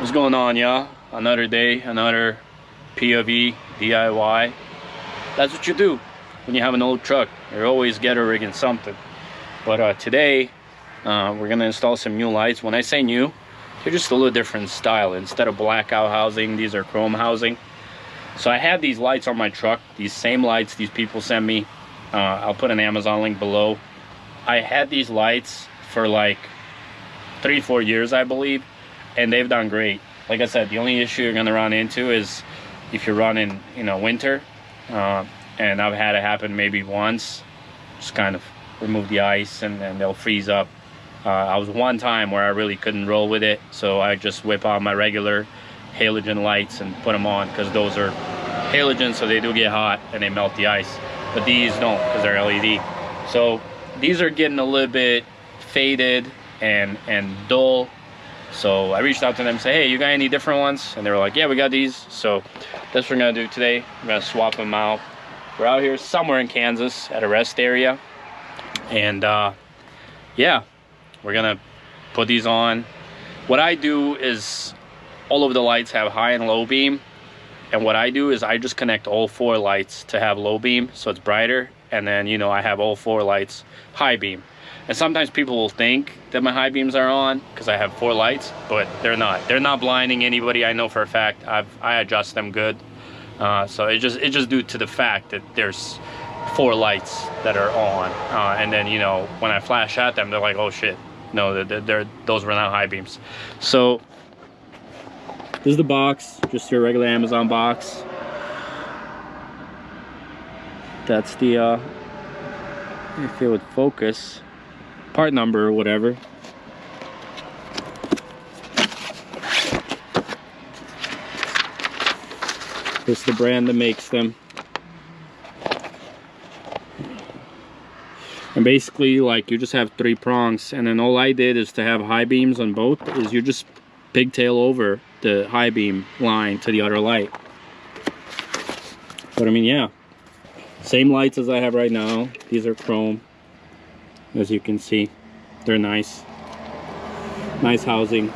What's going on, y'all? Another day, another POV DIY. That's what you do when you have an old truck. You're always ghetto rigging something. But today we're gonna install some new lights. When I say new, they're just a little different style. Instead of blackout housing, these are chrome housing. So I had these lights on my truck, these same lights these people sent me. I'll put an Amazon link below. I had these lights for like 3-4 years, I believe, and they've done great. Like I said, the only issue you're gonna run into is if you're running, winter, and I've had it happen maybe once. Just kind of remove the ice and then they'll freeze up. I was one time where I really couldn't roll with it, so I just whip out my regular halogen lights and put them on, because those are halogen, so they do get hot and they melt the ice. But these don't, because they're LED. So these are getting a little bit faded and dull. So I reached out to them and said, hey, you got any different ones? And they were like, yeah, we got these. So that's what we're gonna do today. We're gonna swap them out. We're out here somewhere in Kansas at a rest area. And yeah, we're gonna put these on. What I do is all of the lights have high and low beam. And what I do is I just connect all 4 lights to have low beam, so it's brighter. And then, I have all 4 lights high beam. And sometimes people will think that my high beams are on because I have 4 lights, but they're not. They're not blinding anybody. I know for a fact. I adjust them good. So it's just due to the fact that there's 4 lights that are on. And then, when I flash at them, they're like, oh shit. No, those were not high beams. So this is the box, just your regular Amazon box. That's the, if it would focus, part number or whatever. This is the brand that makes them. And basically, like, you just have 3 prongs, and then all I did is to have high beams on both, is you just pigtail over the high beam line to the other light. But I mean, yeah, same lights as I have right now. These are chrome, as you can see. They're nice housing.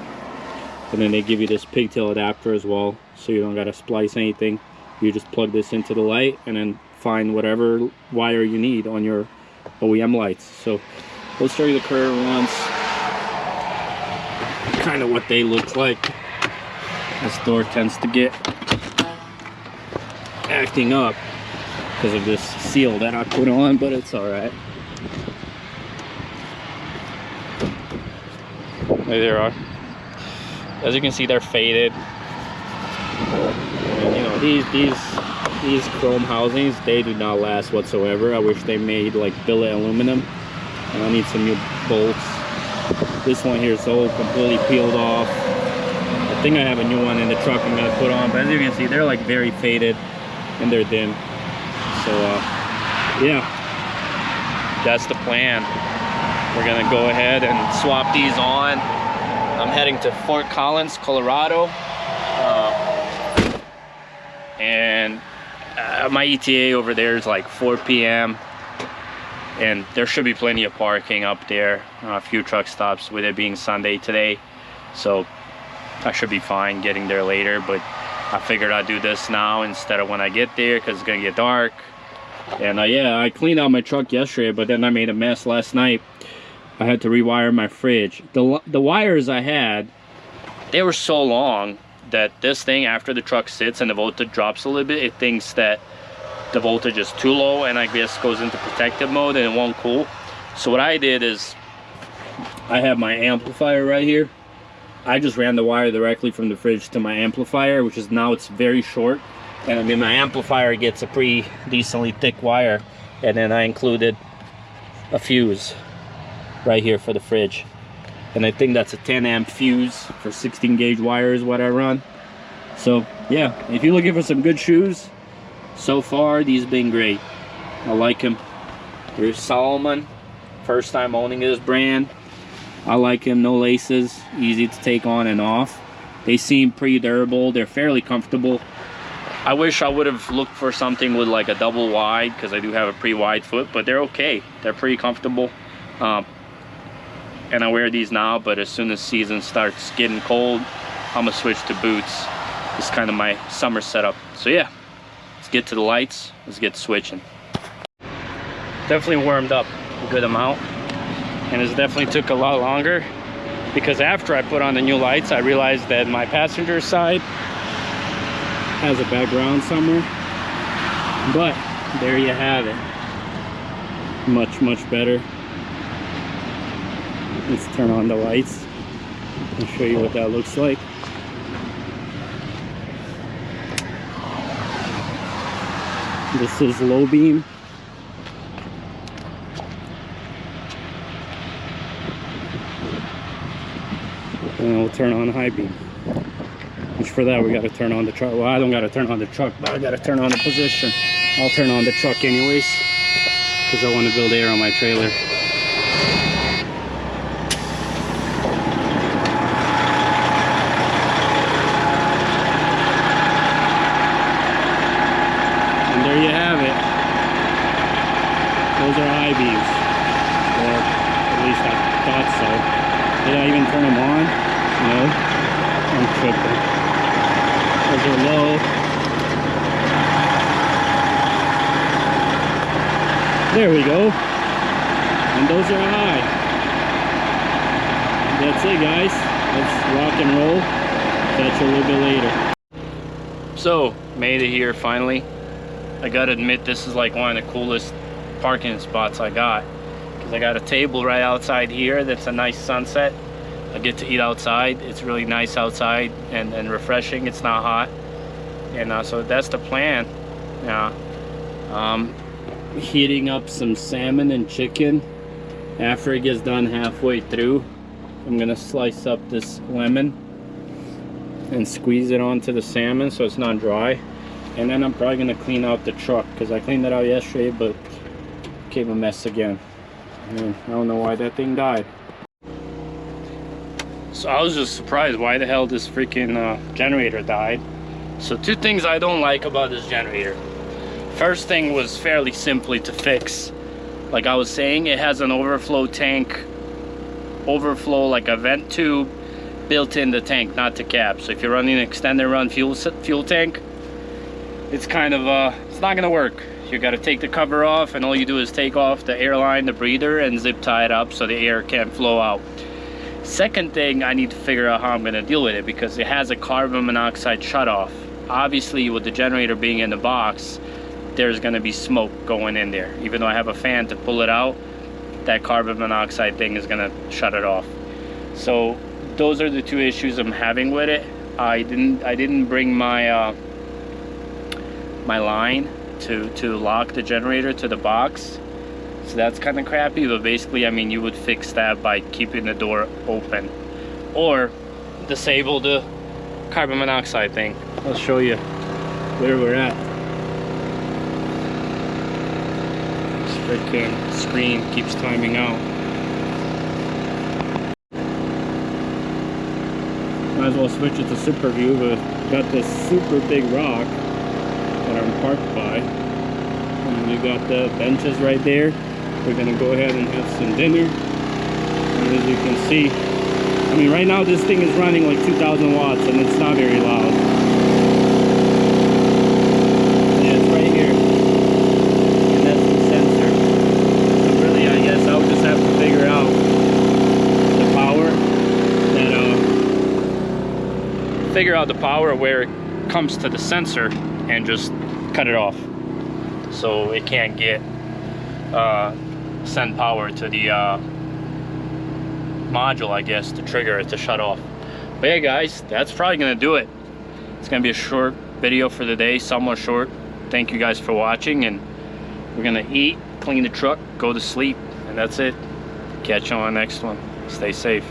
And then they give you this pigtail adapter as well, so you don't gotta splice anything. You just plug this into the light and then find whatever wire you need on your OEM lights. So let's show you the current ones, kind of what they look like. This door tends to get acting up because of this seal that I put on, but it's all right. There they are. As you can see, they're faded. And, these chrome housings, they do not last whatsoever. I wish they made like billet aluminum. And I need some new bolts. This one here is all completely peeled off. I think I have a new one in the truck I'm gonna put on, but as you can see, they're like very faded and they're dim. So yeah, that's the plan. We're gonna go ahead and swap these on. I'm heading to Fort Collins, Colorado, and my ETA over there is like 4 p.m. and there should be plenty of parking up there. A few truck stops with it being Sunday today, so I should be fine getting there later. But I figured I'd do this now instead of when I get there, because it's gonna get dark. And yeah, I cleaned out my truck yesterday, but then I made a mess last night. I had to rewire my fridge. The wires I had, they were so long that this thing, after the truck sits and the voltage drops a little bit, it thinks that the voltage is too low and I guess goes into protective mode and it won't cool. So what I did is, I have my amplifier right here. I just ran the wire directly from the fridge to my amplifier, which is now, it's very short. And I mean, my amplifier gets a pretty decently thick wire. And then I included a fuse right here for the fridge. And I think that's a 10 amp fuse for 16 gauge wire is what I run. So yeah, if you're looking for some good shoes, so far these have been great. I like them. Here's Salomon, first time owning this brand. I like them, no laces, easy to take on and off. They seem pretty durable, they're fairly comfortable. I wish I would have looked for something with like a double wide, because I do have a pretty wide foot, but they're okay. They're pretty comfortable. And I wear these now, but as soon as season starts getting cold, I'm gonna switch to boots. It's kind of my summer setup. So yeah, let's get to the lights. Let's get switching. Definitely warmed up a good amount, and it definitely took a lot longer because after I put on the new lights, I realized that my passenger side has a background somewhere. But there you have it. Much better. Let's turn on the lights and show you what that looks like. This is low beam. And we'll turn on high beam. Which for that we gotta turn on the truck. Well, I don't gotta turn on the truck, but I gotta turn on the position. I'll turn on the truck anyways, because I want to build air on my trailer. And there you have it. Those are high beams. Or at least I thought so. Did I even turn them on? No. I'm tripping. Those are low. There we go. And those are high. That's it, guys. Let's rock and roll. Catch you a little bit later. So, made it here finally. I gotta admit, this is like one of the coolest parking spots I got. Because I got a table right outside here that's a nice sunset. I get to eat outside. It's really nice outside and refreshing. It's not hot. And so that's the plan. Yeah. Heating up some salmon and chicken. After it gets done halfway through, I'm gonna slice up this lemon and squeeze it onto the salmon so it's not dry. And then I'm probably gonna clean out the truck because I cleaned it out yesterday, but it became a mess again. And I don't know why that thing died. So I was just surprised why the hell this freaking generator died. So two things I don't like about this generator. First thing was fairly simply to fix. Like I was saying, it has an overflow tank, like a vent tube built in the tank, not the cab. So if you're running an extended run fuel tank, it's kind of it's not gonna work. You got to take the cover off, and all you do is take off the airline, the breather, and zip tie it up so the air can't flow out. Second thing, I need to figure out how I'm gonna deal with it because it has a carbon monoxide shutoff. Obviously, with the generator being in the box, there's going to be smoke going in there. Even though I have a fan to pull it out, that carbon monoxide thing is going to shut it off. So those are the two issues I'm having with it. I didn't bring my my line to lock the generator to the box, so that's kind of crappy. But basically, I mean, you would fix that by keeping the door open or disable the carbon monoxide thing. I'll show you where we're at. Freaking screen keeps timing out. Might as well switch it to super view, but got this super big rock that I'm parked by. And we got the benches right there. We're gonna go ahead and have some dinner. And as you can see, I mean, right now this thing is running like 2,000 watts and it's not very loud. Yeah, it's right here. And that's the sensor. So really, I guess I'll just have to figure out the power where it comes to the sensor and just cut it off. So it can't get send power to the module, I guess, to trigger it to shut off. But yeah, guys, that's probably gonna do it. It's gonna be a short video for the day, somewhat short. Thank you guys for watching, and we're gonna eat, clean the truck, go to sleep, and that's it. Catch you on the next one. Stay safe.